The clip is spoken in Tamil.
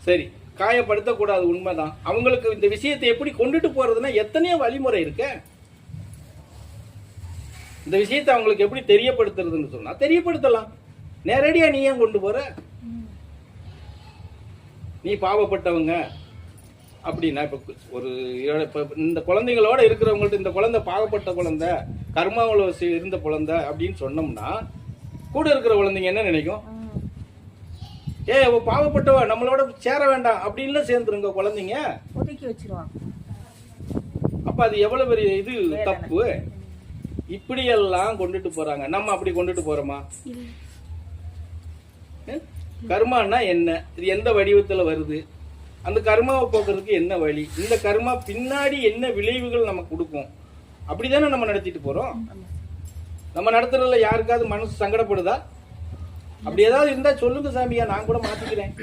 சரி, காயப்படுத்தக்கூடாது, உண்மைதான். அவங்களுக்கு இந்த விஷயத்தை எப்படி கொண்டுட்டு போறதுன்னா எத்தனையோ வழிமுறை இருக்கு. இந்த விஷயத்தை அவங்களுக்கு எப்படி தெரியப்படுத்துறதுன்னு சொன்னா தெரியப்படுத்தலாம். நேரடியா நீ ஏன் கொண்டு போற? நீ பாவப்பட்டவங்க அப்படின்னா இப்ப இந்த குழந்தைங்களோட இருக்கிறவங்கள்ட்ட இந்த குழந்தை பாவப்பட்ட குழந்தை, கர்மாவில் இருந்த குழந்தை அப்படின்னு சொன்னோம்னா கூட இருக்கிற குழந்தைங்க என்ன நினைக்கும்? பாவப்பட்டவ நம்மளோட சேர வேண்டாம் அப்படின்னு சேர்ந்துருங்க குழந்தைங்க, ஒதுக்கி வச்சிருவாங்க. அப்ப அது எவ்வளவு பெரிய இது தப்பு. இப்படியெல்லாம் கொண்டுட்டு போறாங்க. நம்ம அப்படி கொண்டுட்டு போறோமா? கர்மான்னா என்ன, இது எந்த வடிவத்துல வருது, அந்த கர்மாவை போக்குறதுக்கு என்ன வழி, இந்த கர்மா பின்னாடி என்ன விளைவுகள் நமக்கு கொடுக்கும், அப்படிதானே நம்ம நடத்திட்டு போறோம். நம்ம நடத்துறதுல யாருக்காவது மனசு சங்கடப்படுதா? அப்படி ஏதாவது இருந்தா சொல்லுங்க சாமியா, நான் கூட மாத்திக்கிறேன்.